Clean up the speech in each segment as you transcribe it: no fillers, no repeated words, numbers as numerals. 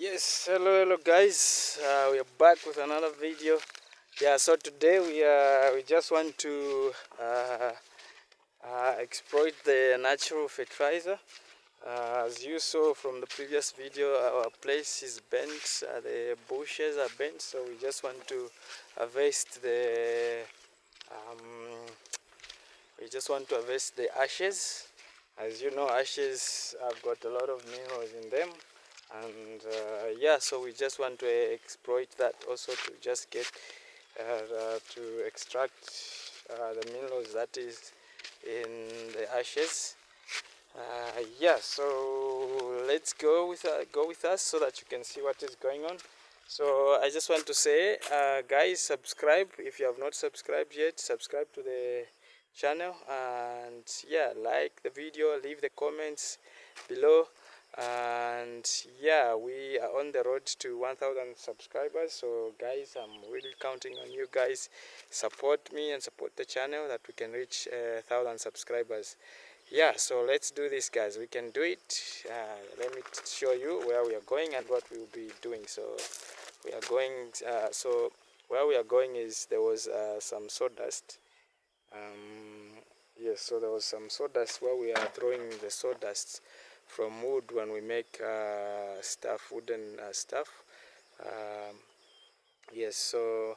Yes, hello guys. We are back with another video. Yeah, so today we just want to exploit the natural fertilizer. As you saw from the previous video, our place is bent. The bushes are bent, so we just want to harvest the um, ashes. As you know, ashes have got a lot of minerals in them, and yeah, so we just want to exploit that also to just get to extract the minerals that is in the ashes. Yeah, so let's go with us so that you can see what is going on. So I just want to say, guys, subscribe if you have not subscribed yet. Subscribe to the channel, and yeah, like the video, leave the comments below. And yeah, we are on the road to 1000 subscribers. So guys, I'm really counting on you guys. Support me and support the channel that we can reach 1000 subscribers. Yeah, so let's do this, guys. We can do it. Let me show you where we are going and what we will be doing. So we are going, where we are going is, there was some sawdust. Yes, so there was some sawdust where we are throwing the sawdust from wood when we make wooden stuff. Um, yes, so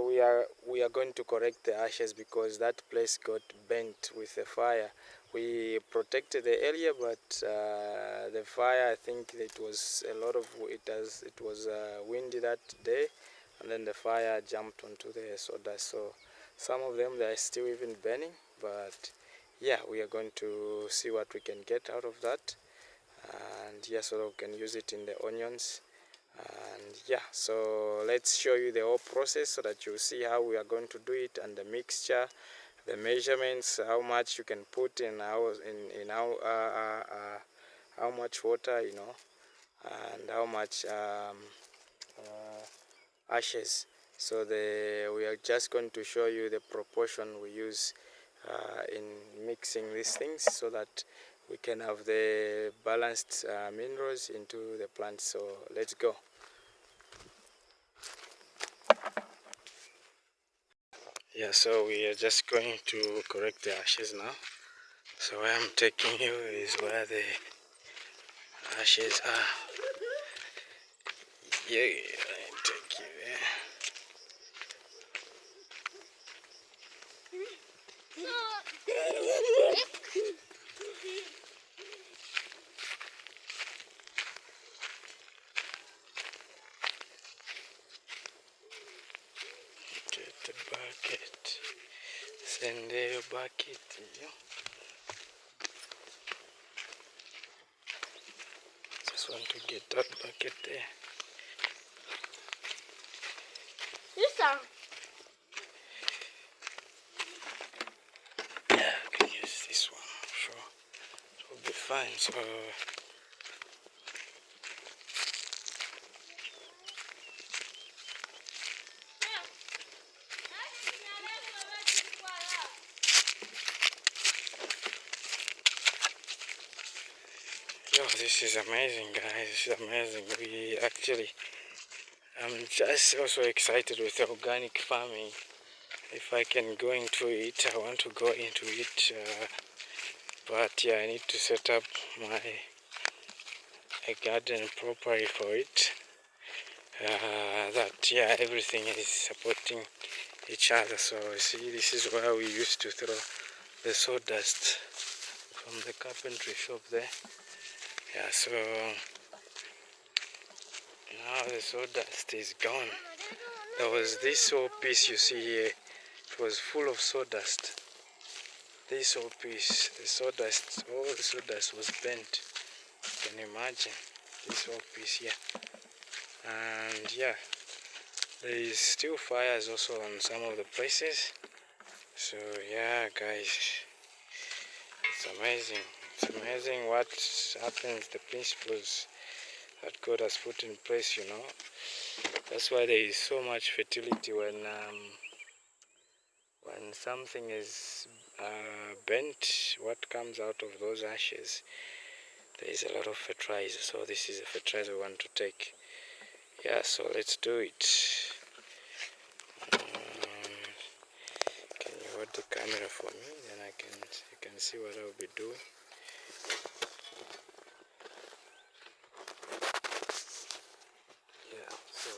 we are going to correct the ashes because that place got burnt with the fire. We protected the area, but the fire, I think it was a lot of it was windy that day, and then the fire jumped onto the sawdust. So some of them, they are still even burning, but yeah, we are going to see what we can get out of that, and yeah, so we can use it in the onions. And yeah, so let's show you the whole process so that you see how we are going to do it, and the mixture, the measurements, how much you can put in how much water, and how much ashes. So we are just going to show you the proportion we use in mixing these things so that we can have the balanced minerals into the plant. So let's go. Yeah, so we are just going to correct the ashes now. So where I'm taking you is where the ashes are. Yeah, I'll take you there. Get the bucket. Send the bucket. Yeah. Just want to get that bucket there. Yeah, I can use this one. Sure, it will be fine. So yo, this is amazing, guys. This is amazing. We actually, I'm just also excited with organic farming. If I can go into it, I want to go into it. But yeah, I need to set up a garden properly for it. That yeah, everything is supporting each other. So see, this is where we used to throw the sawdust from the carpentry shop there. Yeah, so now the sawdust is gone. There was this whole piece you see here. It was full of sawdust. This whole piece, the sawdust, all the sawdust was bent. You can imagine this whole piece here. And yeah, there is still fires also on some of the places. So yeah, guys, it's amazing. It's amazing what happens, the principles that God has put in place, That's why there is so much fertility when something is bent. What comes out of those ashes there is a lot of fertilizer, so this is the fertilizer we want to take. Yeah, so let's do it. Can you hold the camera for me, then you can see what I'll be doing. Yeah, so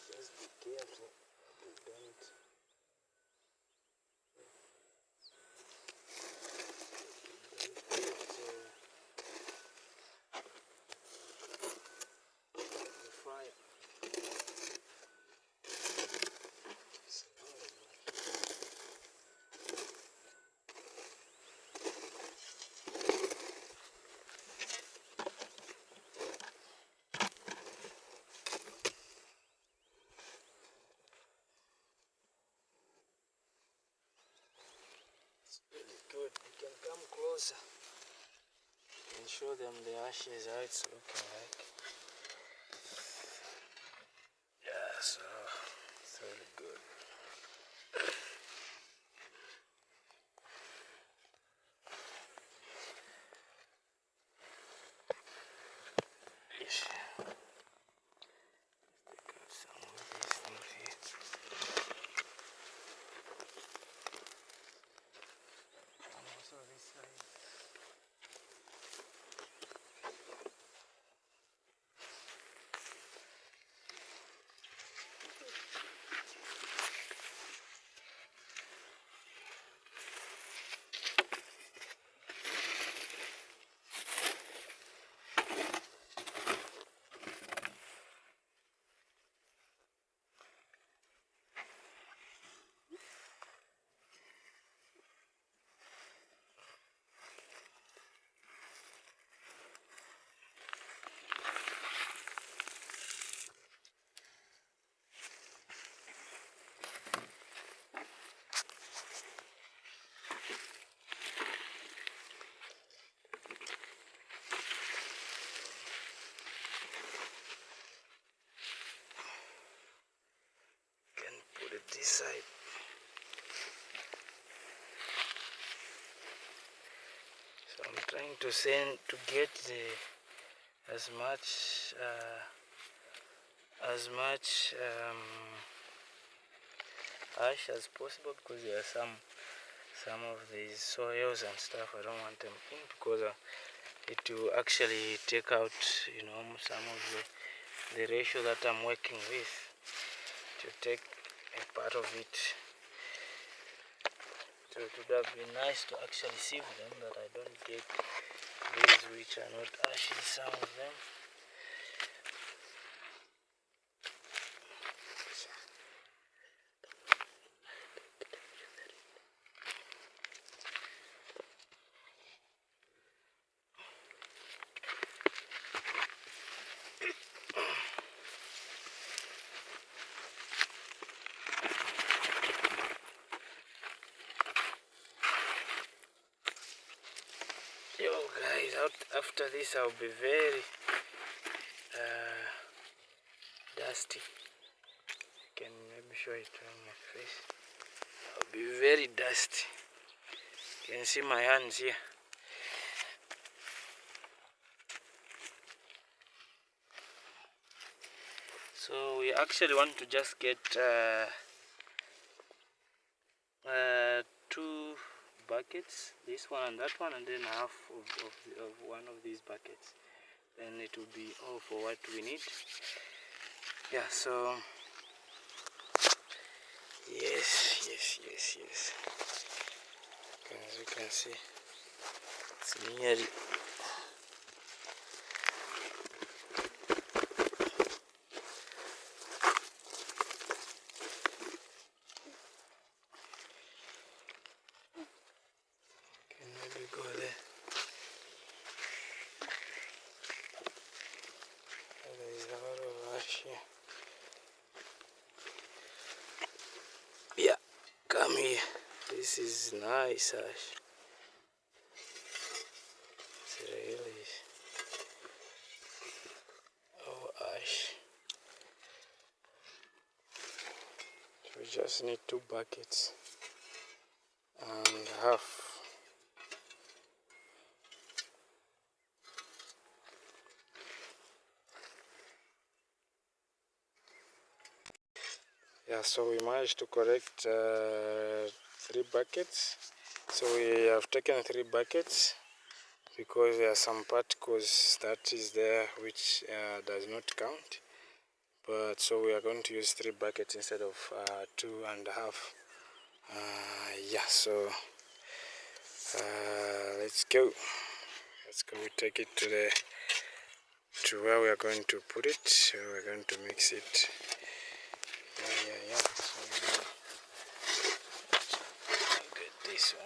just be careful, you don't the fire. It's really good. You can come closer and show them the ashes, how it's looking like. Yeah, so it's really good. Yes. Take out some of these things here. And also this side. Can put it this side. So I'm trying to get as much ash as possible, because there are some of these soils and stuff. I don't want them in, because it will actually take out, some of the ratio that I'm working with, to take a part of it. So it would have been nice to actually sieve them, that I don't get these which are not ashes, some of them. Yo guys, after this I'll be very dusty. I can maybe show it on my face. I'll be very dusty. You can see my hands here. So we actually want to just get 2 buckets, this one and that one, and then half of one of these buckets. Then it will be all for what we need. Yeah, so yes. As you can see, it's nearly can maybe go there. There is a lot of ash here. Yeah, come here. This is nice ash. It's really ash. So we just need 2 buckets. And half. Yeah, so we managed to collect 3 buckets. So we have taken 3 buckets because there are some particles that is there which does not count. But so we are going to use 3 buckets instead of 2.5. Yeah, so let's go. We take it to where we are going to put it. So we're going to mix it. Yeah. So get this one.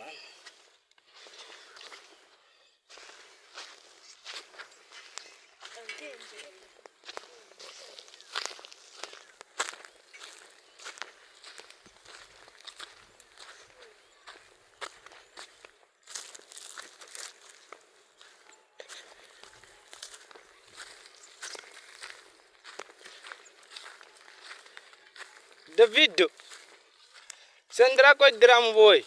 Davido, sendra ko drum boy.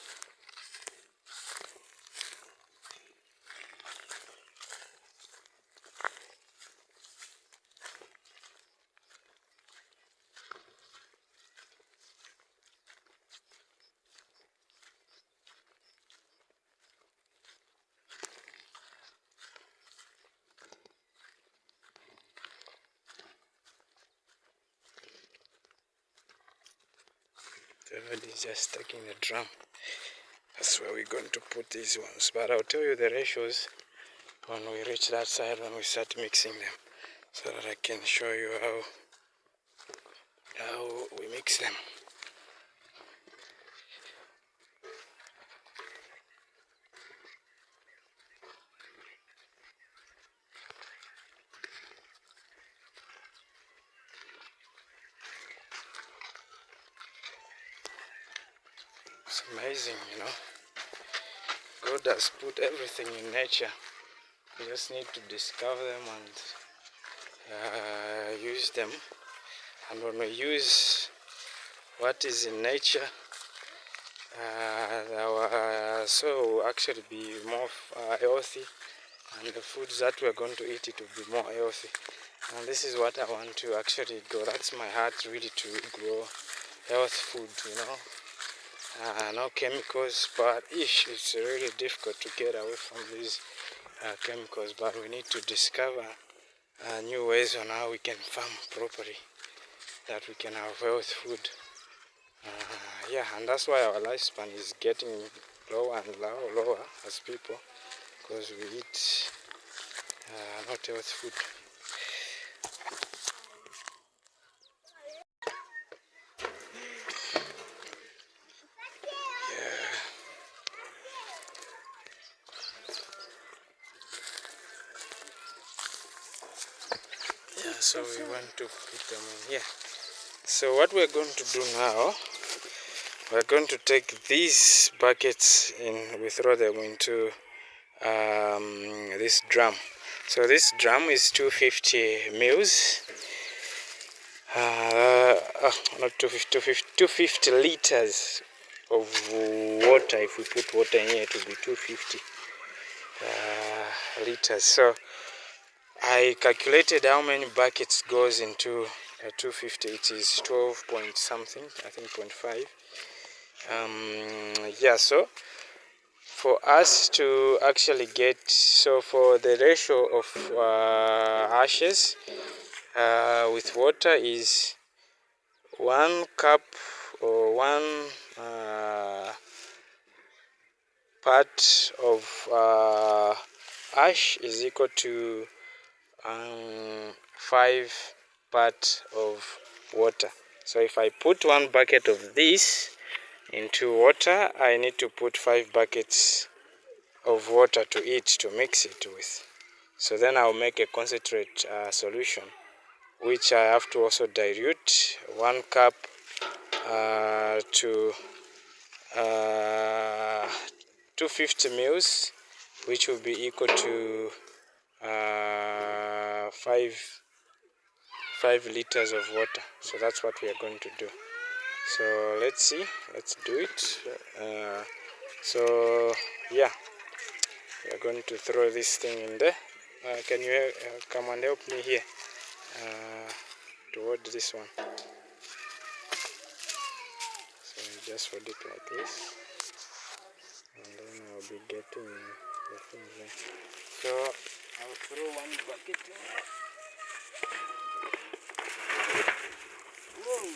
David is just taking the drum. That's where we're going to put these ones. But I'll tell you the ratios when we reach that side, when we start mixing them, so that I can show you how we mix them. It's amazing, you know. God has put everything in nature. We just need to discover them and use them. And when we use what is in nature, our soil will actually be more healthy, and the foods that we're going to eat, it will be more healthy. And this is what I want to actually grow. That's my heart, really, to grow health food, you know. No chemicals, but it's really difficult to get away from these chemicals. But we need to discover new ways on how we can farm properly, that we can have health food. Yeah, and that's why our lifespan is getting lower and lower as people, because we eat not health food. Yeah, so we want to put them in here. So what we're going to do now, we're going to take these buckets in, we throw them into this drum. So this drum is 250 mils, not 250 liters of water. If we put water in here, it will be 250 liters. So I calculated how many buckets goes into 250. It is 12 point something, I think 0.5. Yeah, so for us to actually get, so for the ratio of ashes with water is 1 cup or 1 part of ash is equal to 5 parts of water. So if I put 1 bucket of this into water, I need to put 5 buckets of water to it to mix it with. So then I'll make a concentrate solution, which I have to also dilute 1 cup to 250 mils, which will be equal to 5 liters of water. So that's what we are going to do. So let's see, let's do it. So yeah, we are going to throw this thing in there. Can you come and help me here toward this one? So I just hold it like this, and then I'll be getting the thing there. So I'll throw one bucket in. Whoa.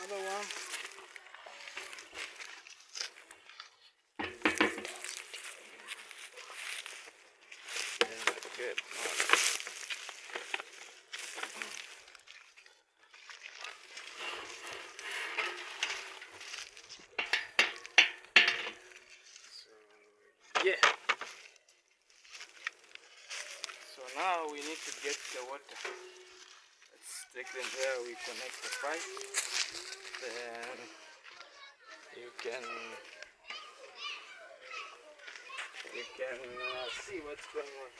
Another one. Good. Yeah. So now we need to get the water. Let's take them there. We connect the pipe. Then you can see what's going on.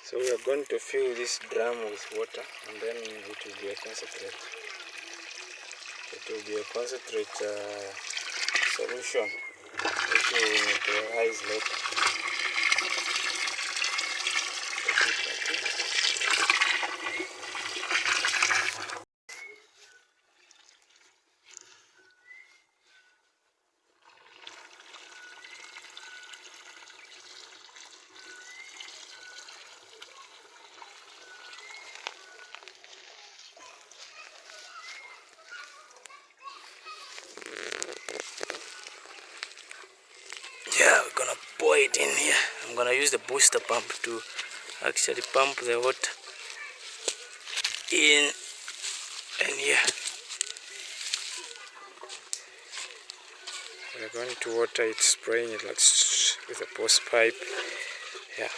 So we are going to fill this drum with water, and then it will be a concentrate. It will be a concentrate solution which will neutralize later. Yeah, we're gonna pour it in here. I'm gonna use the booster pump to actually pump the water in and here. We're going to water it, spraying it like with a post pipe. Yeah.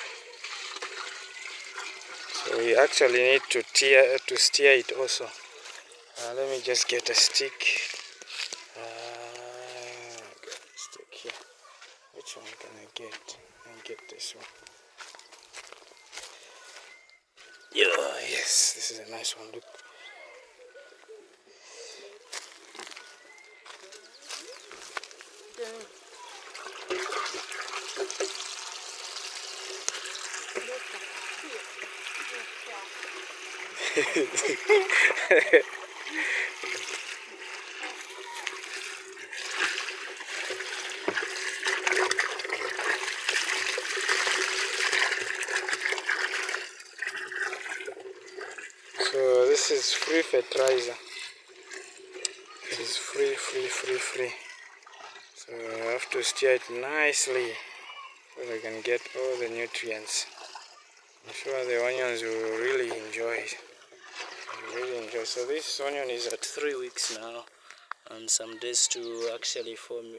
So we actually need to steer it also. Let me just get a stick. Stick here. Which one can I get? I get this one. Yeah, yes, this is a nice one. Look. So this is free fertilizer. This is free. So I have to stir it nicely so I can get all the nutrients. I'm sure the onions will really enjoy it. So this onion is at 3 weeks now, and some days to actually form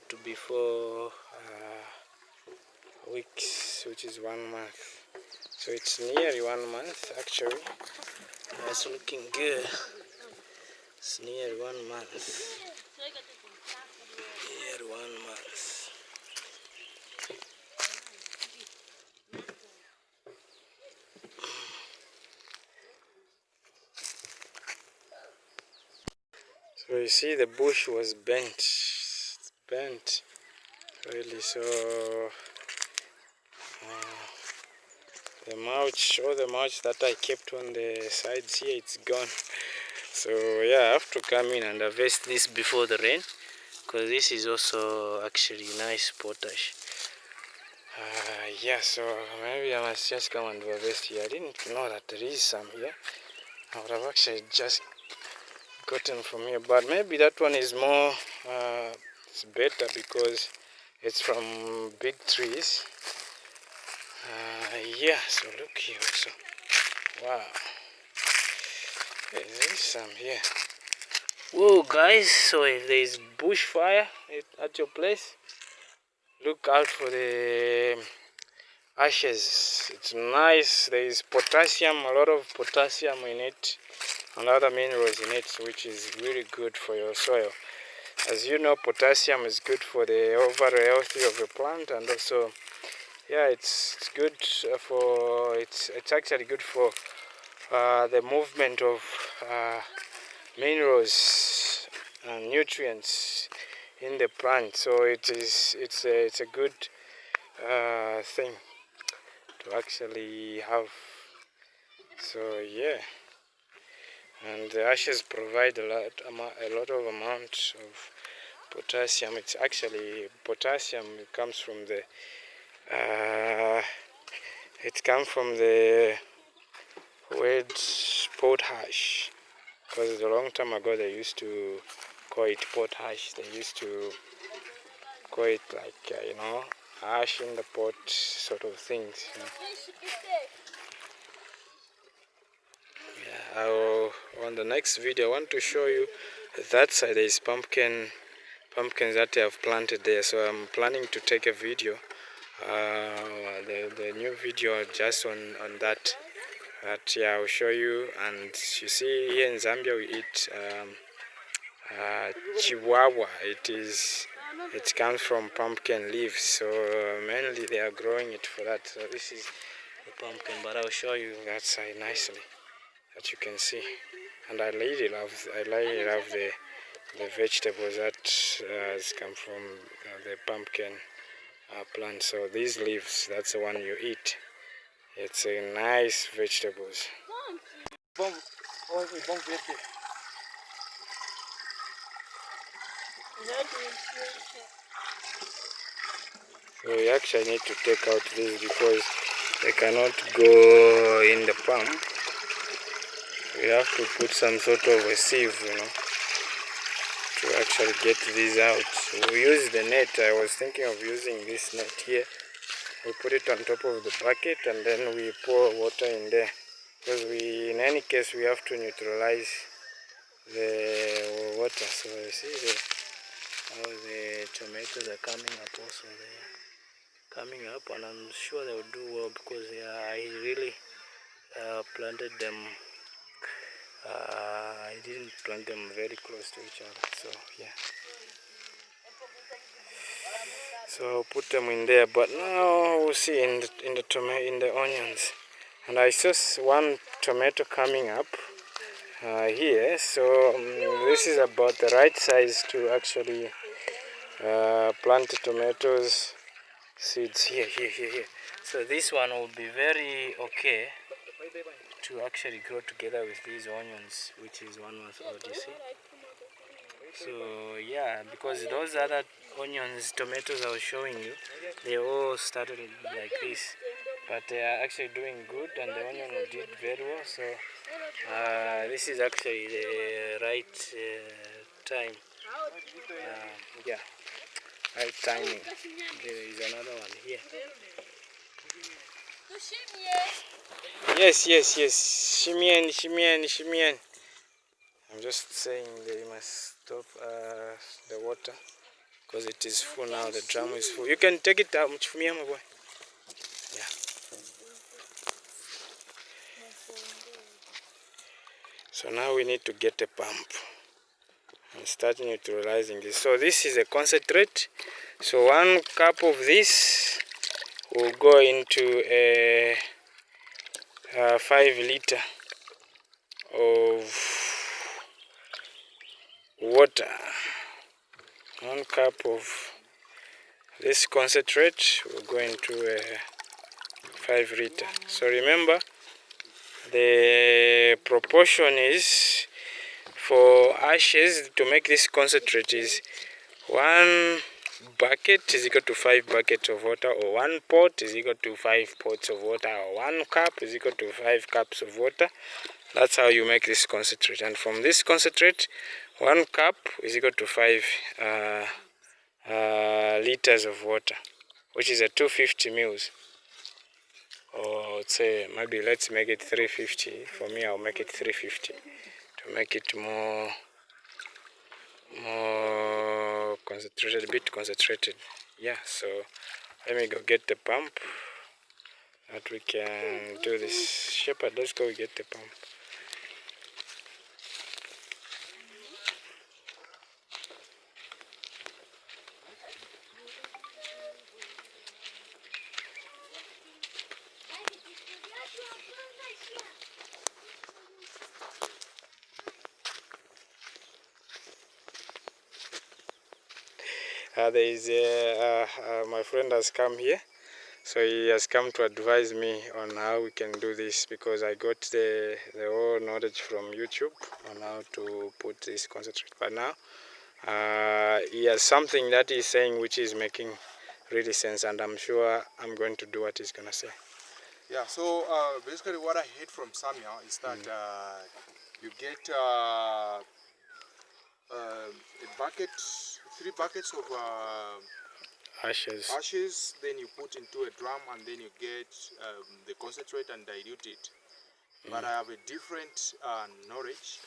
to be 4 weeks, which is 1 month. So it's nearly 1 month actually. It's looking good. It's nearly 1 month. Nearly 1 month. So you see the bush was bent. It's bent really. So the mulch, all the mulch that I kept on the sides here, it's gone. So yeah, I have to come in and harvest this before the rain, because this is also actually nice potash. Yeah, so maybe I must just come and do a vest here. I didn't know that there is some here. I would have actually just gotten from here, but maybe that one is more, it's better because it's from big trees. Yeah, so look here also. Wow. Hey, there is some here. Whoa, guys, so if there is bushfire at your place, look out for the ashes. It's nice. There is potassium, a lot of potassium in it, and other minerals in it, which is really good for your soil. As you know, potassium is good for the overall health of the plant, and also, yeah, it's good for it's actually good for the movement of minerals and nutrients in the plant. So it's a good thing to actually have. So yeah, and the ashes provide a lot of amount of potassium. It's actually potassium. It comes from the word potash, because a long time ago they used to call it potash. They used to call it like ash in the pot sort of things. Yeah, on the next video I want to show you that side. There is pumpkins that I have planted there, so I'm planning to take a video, the new video just on that. Yeah, I'll show you. And you see here in Zambia we eat chihuahua. It comes from pumpkin leaves, so mainly they are growing it for that. So this is the pumpkin, but I'll show you that side nicely, that you can see. And I really love the vegetables that has come from the pumpkin plant. So these leaves, that's the one you eat. It's a nice vegetables. So we actually need to take out this because they cannot go in the pump. We have to put some sort of a sieve, to actually get these out. We use the net. I was thinking of using this net here. We put it on top of the bucket and then we pour water in there, because in any case we have to neutralize the water. So you see how the tomatoes are coming up also there. Coming up, and I'm sure they will do well because I really planted them. I didn't plant them very close to each other, so yeah. So I'll put them in there, but now we'll see in the onions. And I saw one tomato coming up here, so this is about the right size to actually plant the tomatoes seeds here. So this one will be very okay to actually grow together with these onions, which is 1 month old, you see. So yeah, because those other onions, tomatoes I was showing you, they all started like this, but they are actually doing good, and the onion did very well. So this is actually the right time. Yeah, right timing. There is another one here. Yes. Shimien. I'm just saying they must stop the water because it is full now. The drum is full. You can take it out, my boy. Yeah. So now we need to get a pump and start neutralizing this. So this is a concentrate. So 1 cup of this will go into a 5 liter of water. 1 cup of this concentrate will go into a 5 liter. So remember, the proportion is for ashes to make this concentrate is 1 bucket is equal to 5 buckets of water, or 1 pot is equal to 5 pots of water, or 1 cup is equal to 5 cups of water. That's how you make this concentrate. And from this concentrate, 1 cup is equal to 5 liters of water, which is a 250 mils. Or let's say maybe let's make it 350. For me, I'll make it 350 to make it more concentrated, a bit concentrated. Yeah, so let me go get the pump that we can do this. Shepherd, let's go get the pump. There is my friend has come here, so he has come to advise me on how we can do this, because I got the whole knowledge from YouTube on how to put this concentrate. But now he has something that he's saying which is making really sense, and I'm sure I'm going to do what he's gonna say. Yeah, so basically what I hate from Samuel is that you get a bucket, 3 buckets of ashes, then you put into a drum, and then you get the concentrate and dilute it. But I have a different knowledge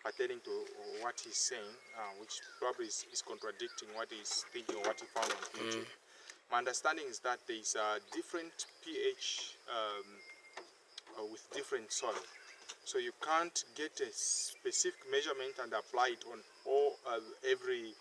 pertaining to what he's saying, which probably is contradicting what he's thinking or what he found on YouTube. My understanding is that there is a different pH with different soil. So you can't get a specific measurement and apply it on all every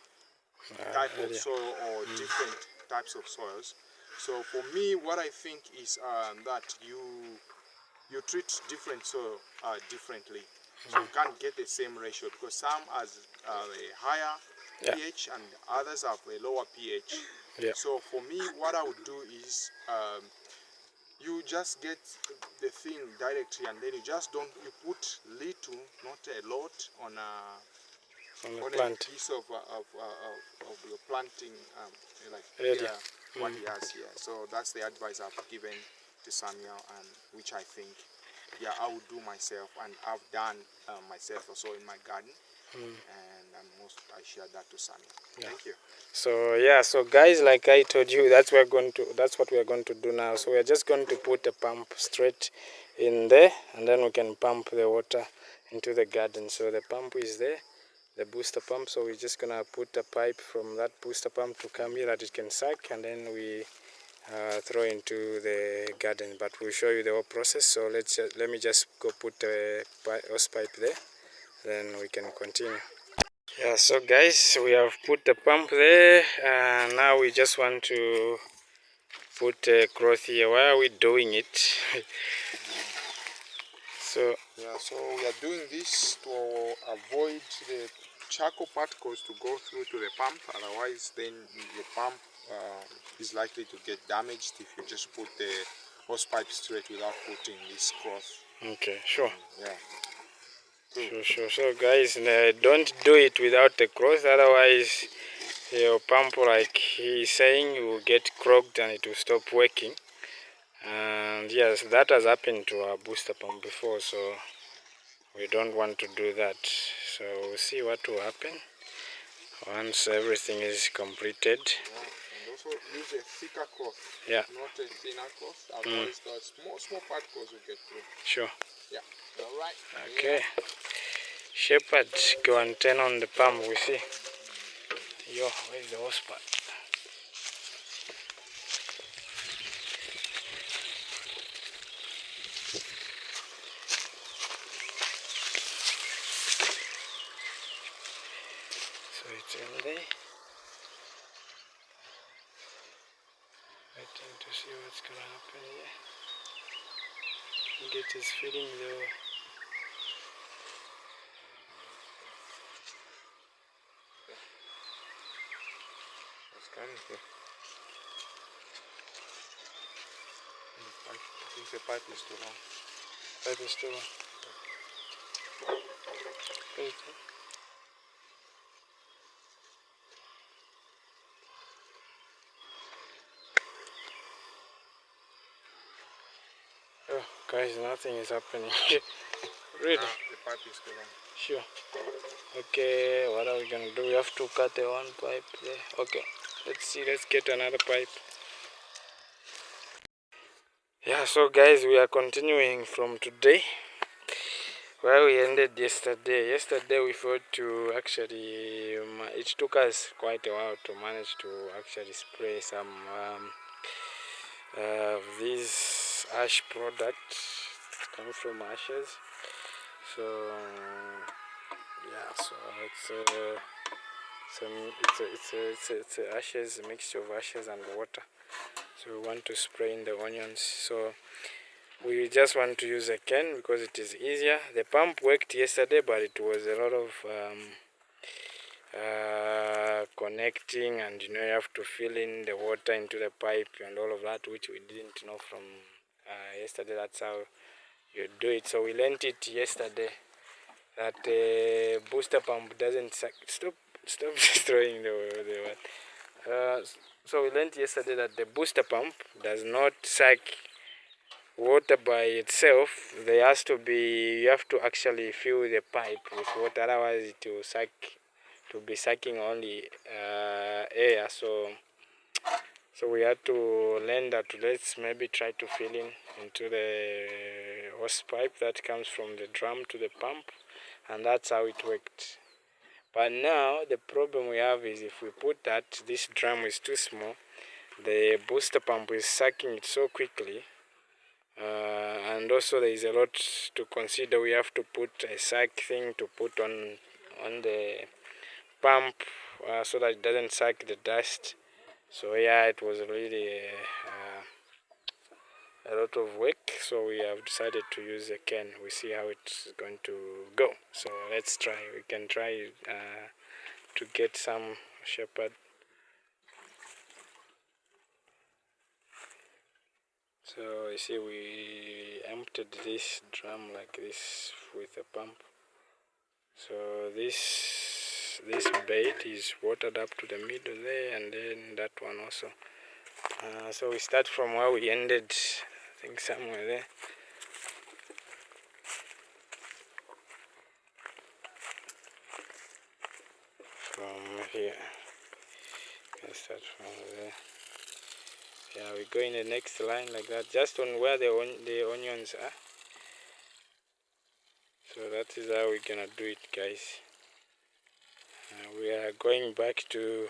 type of soil or different types of soils. So for me, what I think is that you treat different soil differently. So you can't get the same ratio, because some has a higher pH and others have a lower pH. So for me, what I would do is you just get the thing directly, and then you just you put little, not a lot, on a piece of your planting area. What he has here. So that's the advice I've given to Samuel, and which I think I would do myself, and I've done myself also in my garden. And I shared that to Samuel. Thank you. So guys, like I told you, that's what we are going to do now. So we are just going to put a pump straight in there, and then we can pump the water into the garden. So the pump is there, the booster pump. So we're just gonna put a pipe from that booster pump to come here that it can suck, and then we throw into the garden. But we'll show you the whole process. So let me just go put the hose pipe there, then we can continue. Yeah, so guys, we have put the pump there, and now we just want to put a cloth here. Why are we doing it? So we are doing this to avoid the charcoal particles to go through to the pump. Otherwise, then the pump is likely to get damaged if you just put the hose pipe straight without putting this cloth. Okay, sure. Cool. Sure. So guys, don't do it without the cloth, otherwise your pump, like he's saying, will get clogged and it will stop working. And yes, that has happened to our booster pump before, so we don't want to do that. So we'll see what will happen once everything is completed. And also use a thicker cloth, not a thinner cloth, otherwise the small particles will get through. Sure. Yeah. All right. Okay. Shepherd, go and turn on the pump, we see. Yo, where's the hose pipe? So it's in there. Waiting to see what's gonna happen here. Get is feeding the I think the pipe is too long. pipe is too long. Guys, nothing is happening. Really? The pipe is still on. Sure. Okay, what are we gonna do? We have to cut the one pipe there. Okay, let's see, let's get another pipe. Yeah, so guys, we are continuing from today where we ended yesterday. Yesterday we failed to actually, it took us quite a while to manage to actually spray some these ash products come from ashes. So yeah, so it's a ashes, a mixture of ashes and water. So we want to spray in the onions. So we just want to use a can because it is easier. The pump worked yesterday, but it was a lot of connecting, and you have to fill in the water into the pipe and all of that, which we didn't know from yesterday. That's how you do it. So we learned it yesterday that the booster pump doesn't suck. Stop destroying the what. So we learned yesterday that the booster pump does not suck water by itself. There has to be, you have to actually fill the pipe with water, otherwise it will suck, to be sucking only air. So we had to learn that. Let's maybe try to fill in into the hose pipe that comes from the drum to the pump, and that's how it worked. But now the problem we have is if we put that, this drum is too small, the booster pump is sucking it so quickly, and also there is a lot to consider. We have to put a suck thing to put on the pump so that it doesn't suck the dust. So yeah, it was really a lot of work. So we have decided to use a can. We see how it's going to go. So let's try. We can try to get some shepherd. So you see, we emptied this drum like this with a pump. So this bait is watered up to the middle there, and then that one also. So we start from where we ended, I think somewhere there. From here, let's start from there. Yeah, we go in the next line like that, just on where the onions are. So that is how we're gonna do it, guys. We are going back to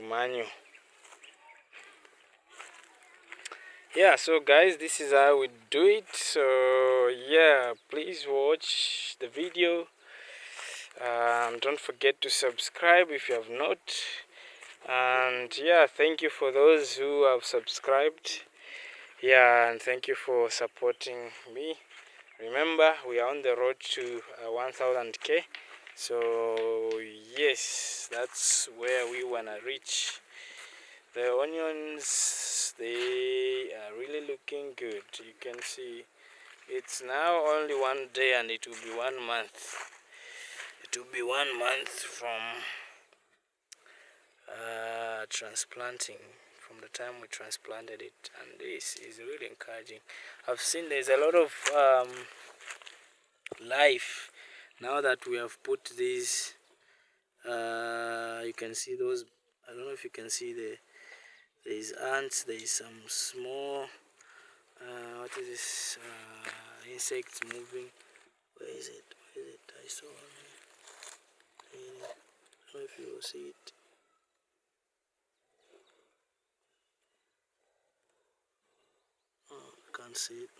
manual. Yeah, so guys, this is how we do it. So yeah, please watch the video. Don't forget to subscribe if you have not. And yeah, thank you for those who have subscribed. Yeah, and thank you for supporting me. Remember, we are on the road to 1000k. So yes, that's where we wanna reach. The onions, they are really looking good. You can see it's now only one day, and it will be 1 month. It will be 1 month from transplanting, from the time we transplanted it, and this is really encouraging. I've seen there's a lot of life now that we have put these. You can see those. I don't know if you can see there's ants. There's some small what is this insects moving. Where is it? I saw one. I don't know if you will see it. Oh, I can't see it.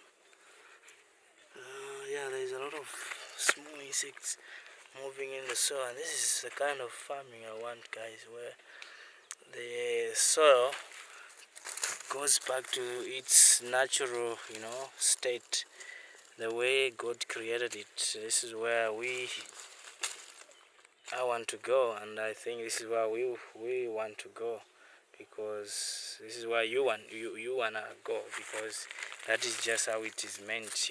Yeah, there's a lot of small insects moving in the soil, and this is the kind of farming I want, guys, where the soil goes back to its natural, state, the way God created it. This is where I want to go, and I think this is where we want to go, because this is where you wanna go, because that is just how it is meant,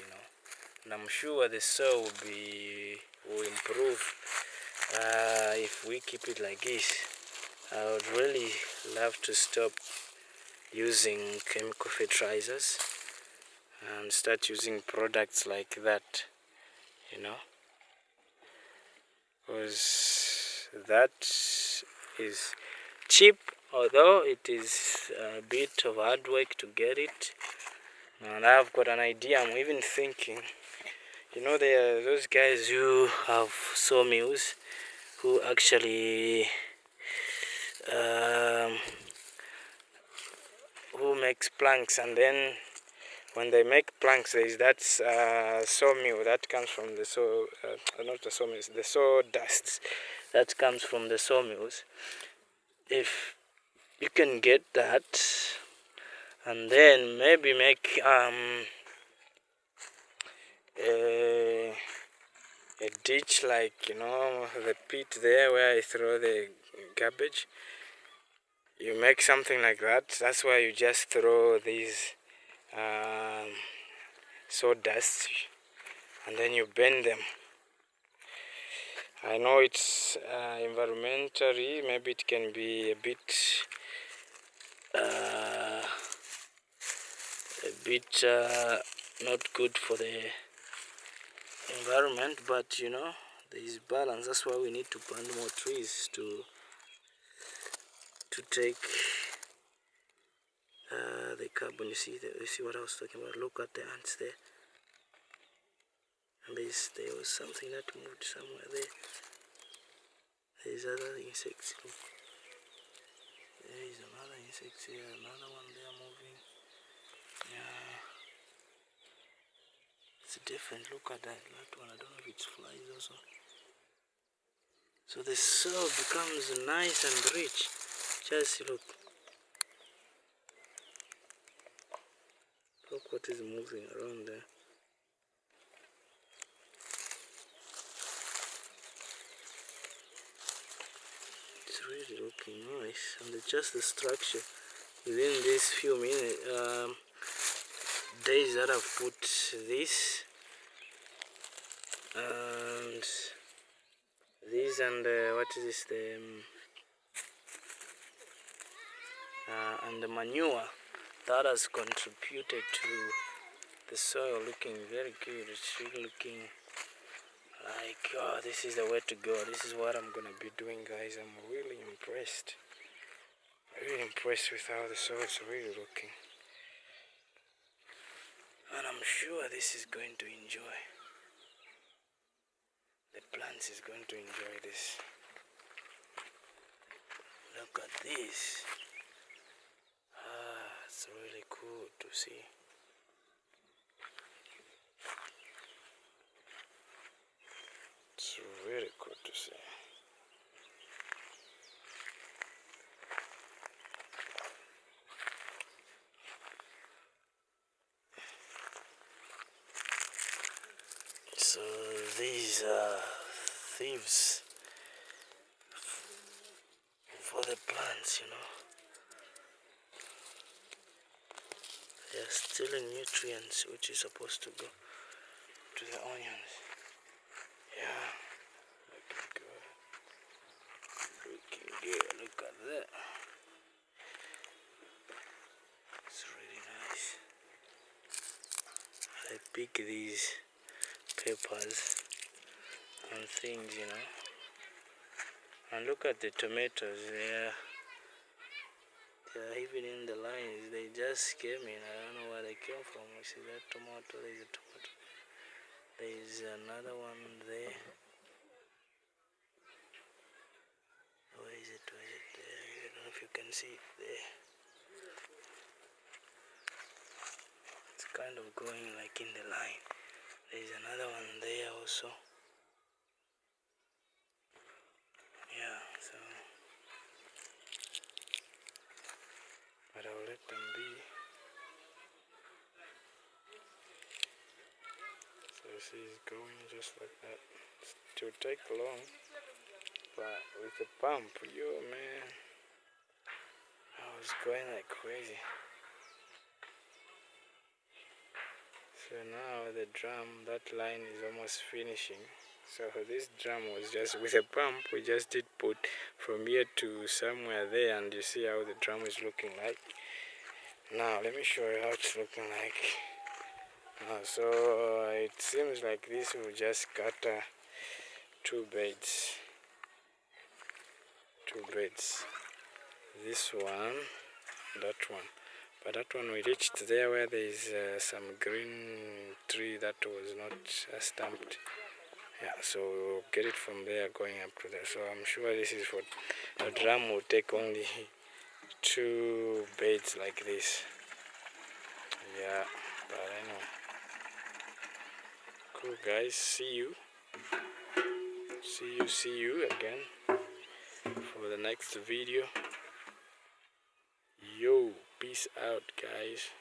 and I'm sure the soil will improve if we keep it like this. I would really love to stop using chemical fertilizers and start using products like that, you know, because that is cheap, although it is a bit of hard work to get it. And I've got an idea. I'm even thinking, you know, there are those guys who have sawmills who actually who makes planks, and then when they make planks, there is that sawmill that comes from the not the sawmills, the sawdust that comes from the sawmills. If you can get that, and then maybe make a ditch, like, you know, the pit there where I throw the garbage. You make something like that. That's why you just throw these sawdust and then you bend them. I know it's environmentally, maybe it can be a bit not good for the environment, but you know, there is balance. That's why we need to plant more trees to take the carbon. You see what I was talking about. Look at the ants there. And there was something that moved somewhere there. There's other insects. Look. There is another insect here, another one there moving. Yeah. It's different. Look at that one. I don't know if it's flies also. So the soil becomes nice and rich. Just look. Look what is moving around there. It's really looking nice. And just the structure within these few minutes, days that I've put this and this and what is this, and the manure that has contributed to the soil looking very good. It's really looking like, oh, this is the way to go. This is what I'm gonna be doing, guys. I'm really impressed. Really impressed with how the soil is really looking. And I'm sure this is going to enjoy. The plants is going to enjoy this. Look at this. It's really cool to see. It's really good to see. So these are thieves for the plants, you know. They are stealing nutrients which is supposed to go to the onions. Yeah, looking good. Looking good. Look at that. It's really nice. I pick these peppers and things, you know. And look at the tomatoes. They are even in the lines. They just came in. I don't know where they came from. You see that tomato? There is a tomato. There is another one there. Where is it? Where is it? There. I don't know if you can see it there. It's kind of going like in the line. There is another one there also. Yeah, so. But I'll let them be. So you see it's going just like that. It will take long, but with the pump, yo man, I was going like crazy. So now the drum, that line is almost finishing. So this drum was just with a pump. We just did put from here to somewhere there, and you see how the drum is looking like. Now let me show you how it's looking like. So it seems like this will just cut two beds. This one, that one. But that one we reached there where there is some green tree that was not stamped. Yeah, so we'll get it from there going up to there. So I'm sure this is for the drum will take only 2 beds like this. Yeah, but I know. Cool guys, see you again for the next video. Yo, peace out guys.